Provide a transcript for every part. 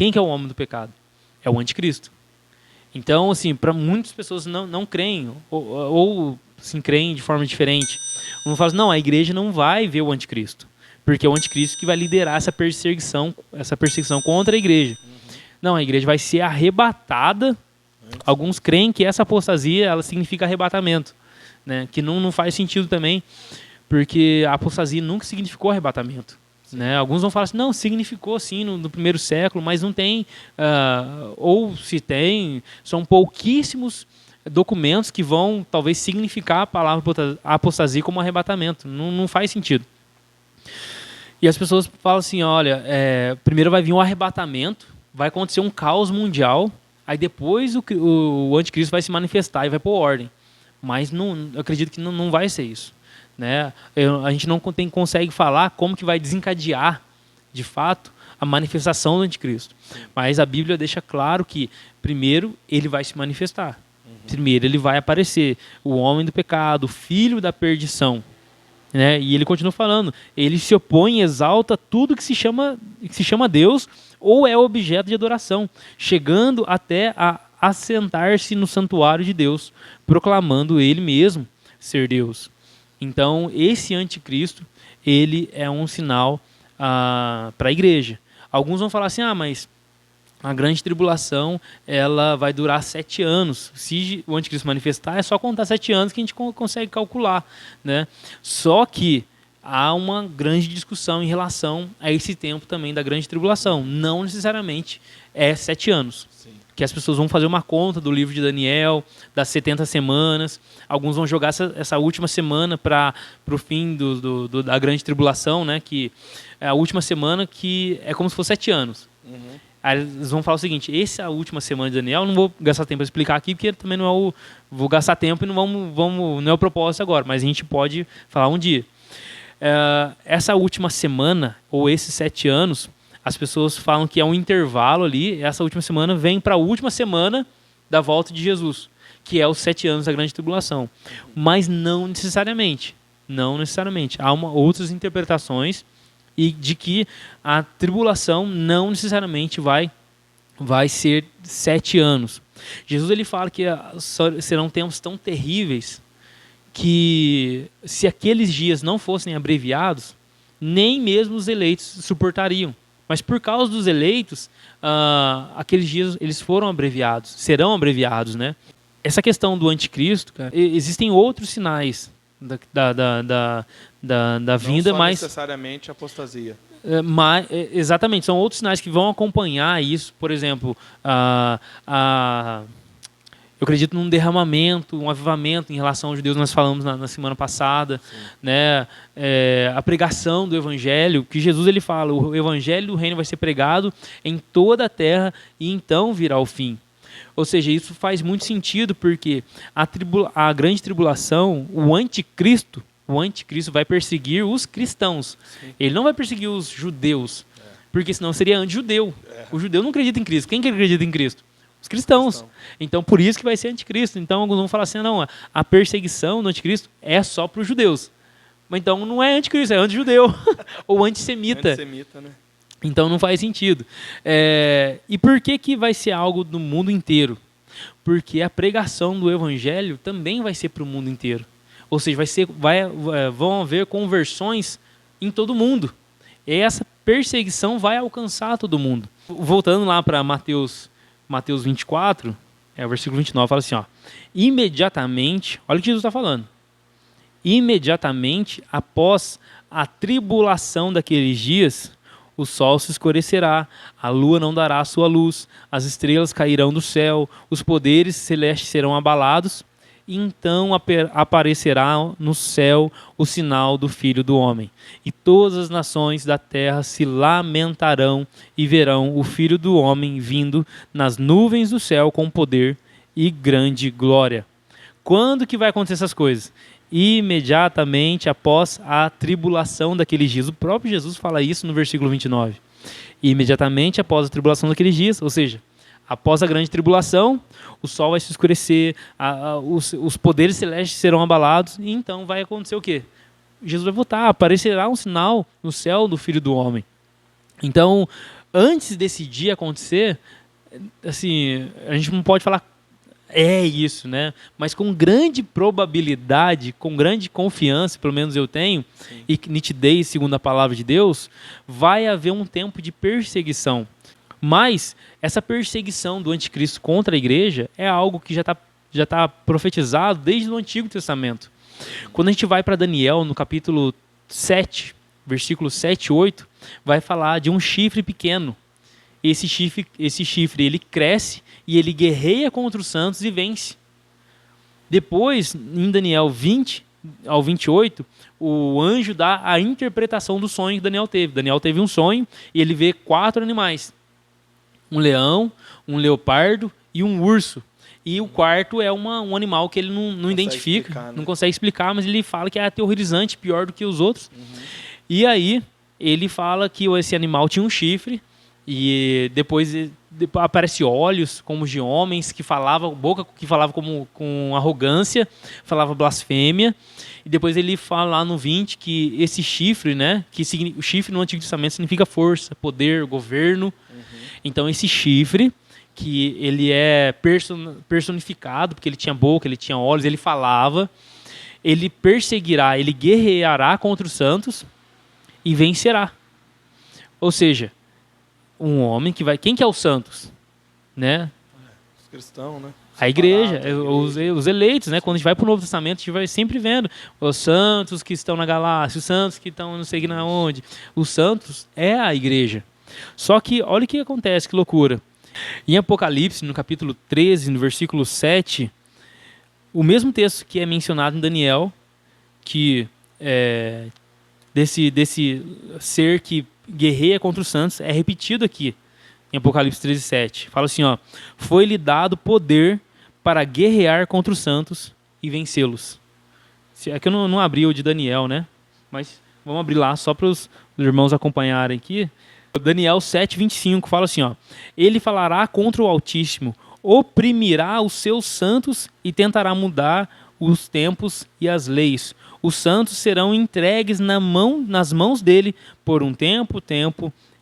Quem que é o homem do pecado? É o anticristo. Então, assim, para muitas pessoas não creem, ou sim, creem de forma diferente. Vão falar assim, não, a igreja não vai ver o anticristo, porque é o anticristo que vai liderar essa perseguição contra a igreja. Não, a igreja vai ser arrebatada. Alguns creem que essa apostasia ela significa arrebatamento, né? Que não faz sentido também, porque a apostasia nunca significou arrebatamento. Né? Alguns vão falar assim, não, significou sim no primeiro século, mas não tem, ou se tem, são pouquíssimos documentos que vão talvez significar a palavra apostasia como arrebatamento. Não faz sentido. E as pessoas falam assim, olha, primeiro vai vir um arrebatamento, vai acontecer um caos mundial, aí depois o anticristo vai se manifestar e vai pôr ordem. Mas eu acredito que não vai ser isso. Né? A gente não consegue falar como que vai desencadear, de fato, a manifestação do anticristo. Mas a Bíblia deixa claro que, primeiro, ele vai se manifestar. Primeiro, ele vai aparecer. O homem do pecado, o filho da perdição. Né? E ele continua falando, ele se opõe e exalta tudo que se chama Deus ou é objeto de adoração, chegando até a assentar-se no santuário de Deus, proclamando ele mesmo ser Deus. Então, esse anticristo, ele é um sinal para a igreja. Alguns vão falar assim, mas a grande tribulação ela vai durar 7 anos. Se o anticristo manifestar, é só contar 7 anos que a gente consegue calcular. Né? Só que há uma grande discussão em relação a esse tempo também da grande tribulação. Não necessariamente é 7 anos. Que as pessoas vão fazer uma conta do livro de Daniel, das 70 semanas. Alguns vão jogar essa última semana para o fim da grande tribulação, né? Que é a última semana que é como se fosse 7 anos. Aí eles vão falar o seguinte, essa é a última semana de Daniel, não vou gastar tempo para explicar aqui, porque também não é vou gastar tempo e não é o propósito agora, mas a gente pode falar um dia. Essa última semana, ou esses 7 anos, as pessoas falam que é um intervalo ali, essa última semana vem para a última semana da volta de Jesus, que é os 7 anos da grande tribulação. Mas não necessariamente. Não necessariamente. Há outras interpretações e de que a tribulação não necessariamente vai ser 7 anos. Jesus ele fala que serão tempos tão terríveis que se aqueles dias não fossem abreviados, nem mesmo os eleitos suportariam. Mas por causa dos eleitos, aqueles dias eles foram abreviados, serão abreviados, né? Essa questão do anticristo, cara, existem outros sinais da vinda, não só mas necessariamente apostasia. Exatamente, são outros sinais que vão acompanhar isso. Por exemplo, eu acredito num derramamento, um avivamento em relação aos judeus, nós falamos na semana passada, né? A pregação do evangelho, que Jesus ele fala, o evangelho do reino vai ser pregado em toda a terra e então virá o fim. Ou seja, isso faz muito sentido porque a grande tribulação, o anticristo vai perseguir os cristãos. Sim. Ele não vai perseguir os judeus, porque senão seria anti-judeu. O judeu não acredita em Cristo. Quem que acredita em Cristo? Os cristãos. Então, por isso que vai ser anticristo. Então, alguns vão falar assim, não, a perseguição do anticristo é só para os judeus. Mas então não é anticristo, é anti-judeu. Ou antissemita. Antissemita, né? Então não faz sentido. E por que vai ser algo do mundo inteiro? Porque a pregação do evangelho também vai ser para o mundo inteiro. Ou seja, vão haver conversões em todo o mundo. E essa perseguição vai alcançar todo mundo. Voltando lá para Mateus 24, o versículo 29, fala assim, imediatamente, olha o que Jesus está falando, imediatamente após a tribulação daqueles dias, o sol se escurecerá, a lua não dará a sua luz, as estrelas cairão do céu, os poderes celestes serão abalados, e então aparecerá no céu o sinal do Filho do Homem. E todas as nações da terra se lamentarão e verão o Filho do Homem vindo nas nuvens do céu com poder e grande glória. Quando que vai acontecer essas coisas? Imediatamente após a tribulação daqueles dias. O próprio Jesus fala isso no versículo 29. Imediatamente após a tribulação daqueles dias, ou seja, após a grande tribulação, o sol vai se escurecer, os poderes celestes serão abalados, e então vai acontecer o quê? Jesus vai voltar, aparecerá um sinal no céu do Filho do Homem. Então, antes desse dia acontecer, assim, a gente não pode falar é isso, né? Mas com grande probabilidade, com grande confiança, pelo menos eu tenho, sim, e nitidez, segundo a palavra de Deus, vai haver um tempo de perseguição. Mas essa perseguição do anticristo contra a igreja é algo que já tá profetizado desde o Antigo Testamento. Quando a gente vai para Daniel, no capítulo 7, versículos 7 e 8, vai falar de um chifre pequeno. Esse chifre, ele cresce e ele guerreia contra os santos e vence. Depois, em Daniel 20 ao 28, o anjo dá a interpretação do sonho que Daniel teve. Daniel teve um sonho e ele vê 4 animais. Um leão, um leopardo e um urso. E o quarto é um animal que ele não identifica, explicar, né? Não consegue explicar, mas ele fala que é aterrorizante, pior do que os outros. E aí, ele fala que esse animal tinha um chifre, e depois aparece olhos como de homens que falavam, boca que falava com arrogância, falava blasfêmia. E depois ele fala lá no 20 que esse chifre, né, o chifre no Antigo Testamento significa força, poder, governo. Então esse chifre, que ele é personificado, porque ele tinha boca, ele tinha olhos, ele falava, ele perseguirá, ele guerreará contra os santos e vencerá. Ou seja, um homem que vai... Quem que é os santos? Né? Os cristãos, né? A igreja, os eleitos, né? Quando a gente vai para o Novo Testamento, a gente vai sempre vendo os santos que estão na galáxia, os santos que estão não sei na onde. Os santos é a igreja. Só que, olha o que acontece, que loucura. Em Apocalipse, no capítulo 13, no versículo 7, o mesmo texto que é mencionado em Daniel, que desse ser que guerreia contra os santos, é repetido aqui em Apocalipse 13, 7. Fala assim, ó, foi-lhe dado poder para guerrear contra os santos e vencê-los. É que eu não abri o de Daniel, né? Mas vamos abrir lá só para os irmãos acompanharem aqui. Daniel 7, 25 fala assim, ó, ele falará contra o Altíssimo, oprimirá os seus santos e tentará mudar os tempos e as leis. Os santos serão entregues nas mãos dele por um tempo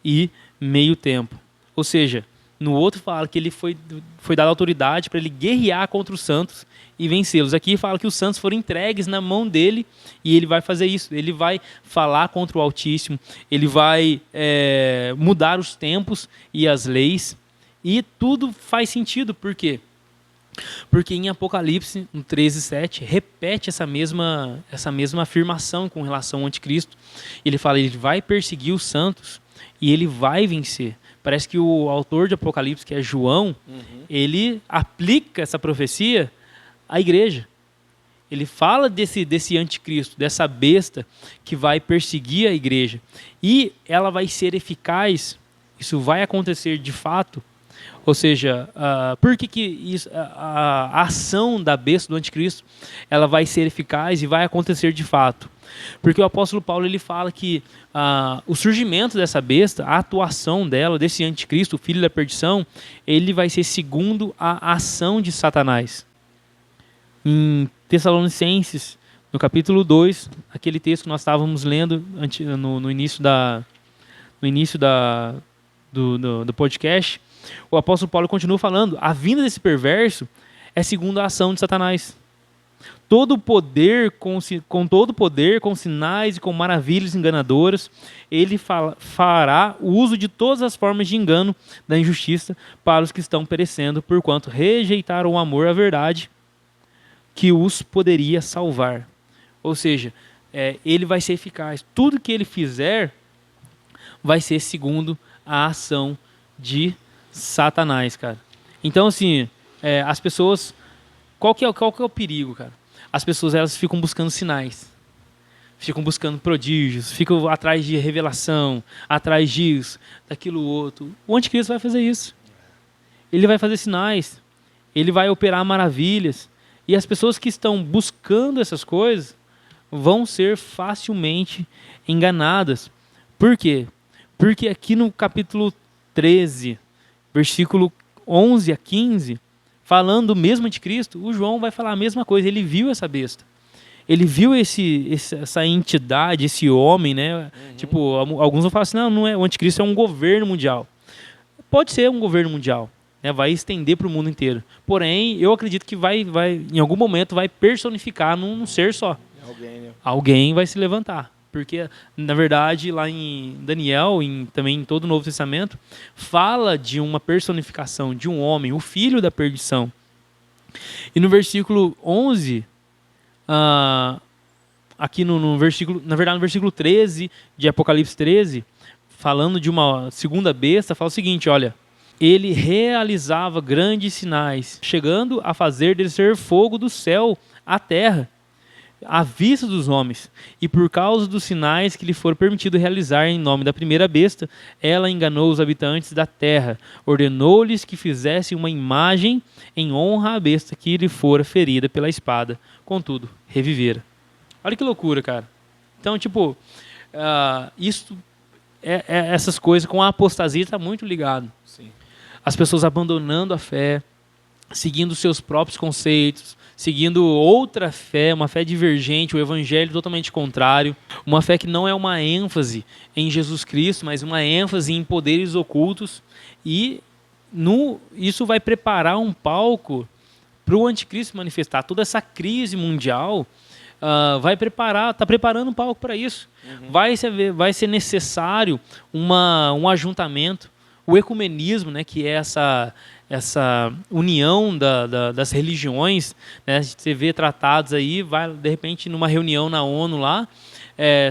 e meio tempo. Ou seja, no outro fala que ele foi dada autoridade para ele guerrear contra os santos e vencê-los. Aqui fala que os santos foram entregues na mão dele e ele vai fazer isso. Ele vai falar contra o Altíssimo, ele vai mudar os tempos e as leis. E tudo faz sentido, por quê? Porque em Apocalipse, no 13:7, repete essa mesma afirmação com relação ao anticristo. Ele fala, ele vai perseguir os santos e ele vai vencer. Parece que o autor de Apocalipse, que é João, ele aplica essa profecia à igreja. Ele fala desse anticristo, dessa besta que vai perseguir a igreja. E ela vai ser eficaz, isso vai acontecer de fato. Ou seja, por que a ação da besta do anticristo ela vai ser eficaz e vai acontecer de fato? Porque o apóstolo Paulo ele fala que o surgimento dessa besta, a atuação dela, desse anticristo, o filho da perdição, ele vai ser segundo a ação de Satanás. Em Tessalonicenses, no capítulo 2, aquele texto que nós estávamos lendo no início do podcast, o apóstolo Paulo continua falando, a vinda desse perverso é segundo a ação de Satanás. Todo poder, com todo poder, com sinais e com maravilhas enganadoras, ele fará o uso de todas as formas de engano da injustiça para os que estão perecendo, porquanto rejeitaram o amor à verdade que os poderia salvar. Ou seja, ele vai ser eficaz. Tudo que ele fizer vai ser segundo a ação de Satanás, cara. Então, assim, as pessoas... Qual que é o perigo, cara? As pessoas, elas ficam buscando sinais. Ficam buscando prodígios, ficam atrás de revelação, atrás disso, daquilo outro. O anticristo vai fazer isso. Ele vai fazer sinais. Ele vai operar maravilhas. E as pessoas que estão buscando essas coisas vão ser facilmente enganadas. Por quê? Porque aqui no capítulo 13, versículo 11 a 15, falando do mesmo anticristo, o João vai falar a mesma coisa. Ele viu essa besta. Ele viu essa entidade, esse homem, né? Tipo, alguns vão falar assim, não é, o anticristo é um governo mundial. pode ser um governo mundial, né? Vai estender para o mundo inteiro. Porém, eu acredito que vai, em algum momento, vai personificar num ser só. Alguém, né? Alguém vai se levantar. Porque, na verdade, lá em Daniel, também em todo o Novo Testamento, fala de uma personificação de um homem, o filho da perdição. E no versículo 11, aqui no versículo, na verdade no versículo 13 de Apocalipse 13, falando de uma segunda besta, fala o seguinte, olha, ele realizava grandes sinais, chegando a fazer descer fogo do céu à terra, à vista dos homens, e por causa dos sinais que lhe foram permitido realizar em nome da primeira besta, ela enganou os habitantes da terra, ordenou-lhes que fizessem uma imagem em honra à besta que lhe fora ferida pela espada, contudo, revivera. Olha que loucura, cara. Então, tipo, essas coisas com a apostasia está muito ligado. Sim. As pessoas abandonando a fé, seguindo seus próprios conceitos, seguindo outra fé, uma fé divergente, o evangelho totalmente contrário, uma fé que não é uma ênfase em Jesus Cristo, mas uma ênfase em poderes ocultos, e isso vai preparar um palco para o anticristo manifestar. Toda essa crise mundial está preparando um palco para isso. Vai ser necessário um ajuntamento, o ecumenismo, né, que é essa união das religiões, né? Você vê tratados aí, vai de repente numa reunião na ONU lá,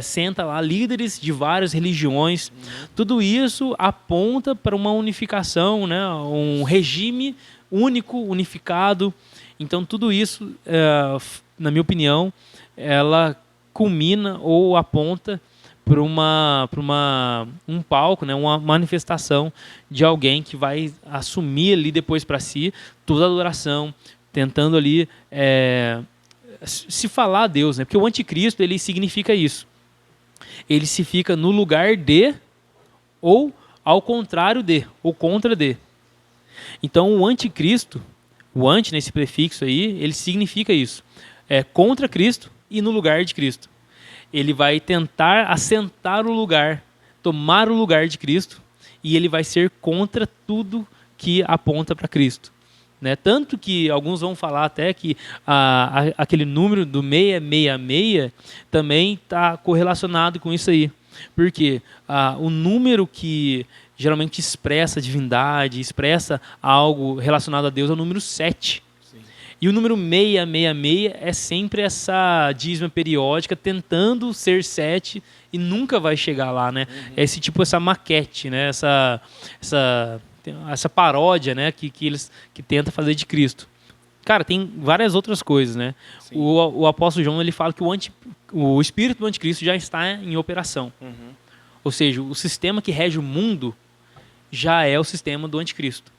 senta lá líderes de várias religiões, tudo isso aponta para uma unificação, né? Um regime único, unificado. Então tudo isso, na minha opinião, ela culmina ou aponta para um palco, né, uma manifestação de alguém que vai assumir ali depois para si toda a adoração, tentando ali se falar a Deus, né? Porque o anticristo, ele significa isso. Ele se fica no lugar de, ou ao contrário de, ou contra de. Então o anticristo, o anti nesse prefixo aí, ele significa isso. É contra Cristo e no lugar de Cristo. Ele vai tentar assentar o lugar, tomar o lugar de Cristo, e ele vai ser contra tudo que aponta para Cristo. Né? Tanto que alguns vão falar até que aquele número do 666 também está correlacionado com isso aí. Porque o número que geralmente expressa a divindade, expressa algo relacionado a Deus é o número 7. E o número 666 é sempre essa dízima periódica tentando ser 7 e nunca vai chegar lá, né? É essa maquete, né? Essa paródia, né? Que tenta fazer de Cristo. Cara, tem várias outras coisas, né? O apóstolo João, ele fala que o espírito do anticristo já está em operação. Ou seja, o sistema que rege o mundo já é o sistema do anticristo.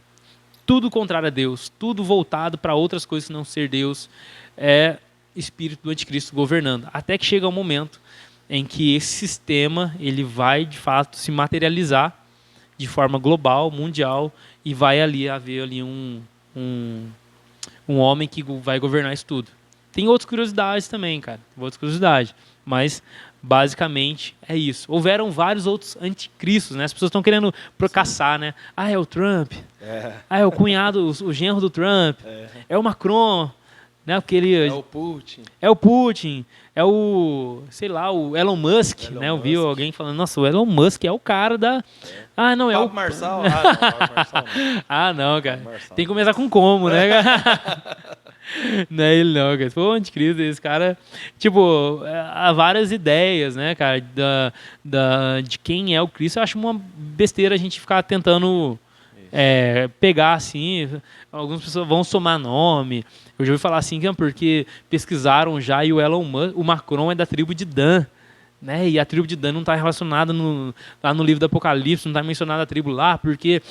Tudo contrário a Deus, tudo voltado para outras coisas que não ser Deus, é espírito do anticristo governando. Até que chega um momento em que esse sistema ele vai, de fato, se materializar de forma global, mundial, e vai haver ali um homem que vai governar isso tudo. Tem outras curiosidades também, cara. Mas basicamente é isso. Houveram vários outros anticristos, né? As pessoas estão querendo caçar, né? É o Trump. É o cunhado, o genro do Trump. É o Macron, né? Porque ele é o Putin. É o, sei lá, o Elon Musk, né? Eu vi alguém falando, nossa, o Elon Musk é o cara da... não, é Pablo o... Marçal? Pablo Marçal não. Não, cara. Tem que começar com como, né? Não é ele não, cara. Foi o anticristo, esse cara... Tipo, há várias ideias, né, cara, de quem é o Cristo. Eu acho uma besteira a gente ficar tentando pegar, assim... Algumas pessoas vão somar nome. Eu já ouvi falar assim, porque pesquisaram já e o Macron é da tribo de Dan. Né? E a tribo de Dan não está relacionada lá no livro do Apocalipse, não está mencionada a tribo lá, porque...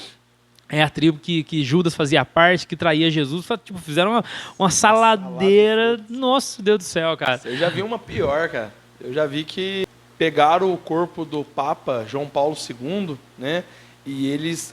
É a tribo que Judas fazia parte, que traía Jesus. Tipo, fizeram uma saladeira. Nossa, Deus do céu, cara. Eu já vi uma pior, cara. Eu já vi que pegaram o corpo do Papa João Paulo II, né? E eles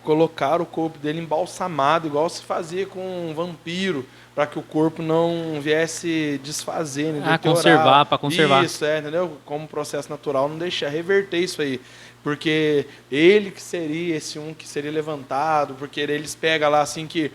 colocaram o corpo dele embalsamado, igual se fazia com um vampiro, para que o corpo não viesse desfazer, né? Conservar, para conservar. Isso, entendeu? Como processo natural, não deixar reverter isso aí. Porque ele que seria esse um que seria levantado, porque eles pegam lá assim que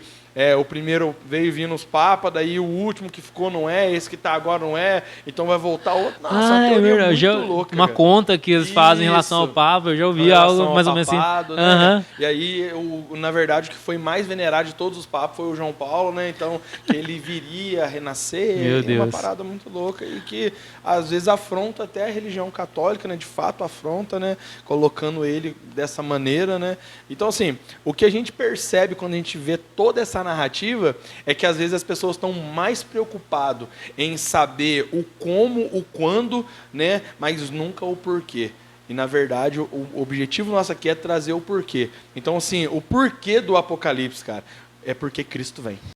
o primeiro veio vindo os papas, daí o último que ficou não é, esse que está agora não é, então vai voltar outro. Nossa, a teoria é muito louca. Uma conta que eles fazem em relação ao Papa, eu já ouvi algo mais ou menos assim. Né? E aí, na verdade, o que foi mais venerado de todos os papas foi o João Paulo, né? Então, que ele viria a renascer. Meu Deus. Uma parada muito louca e que às vezes afronta até a religião católica, né? De fato afronta, né? Colocando ele dessa maneira, né? Então, assim, o que a gente percebe quando a gente vê toda essa narrativa é que às vezes as pessoas estão mais preocupadas em saber o como, o quando, né? Mas nunca o porquê. E, na verdade, o objetivo nosso aqui é trazer o porquê. Então, assim, o porquê do Apocalipse, cara, é porque Cristo vem.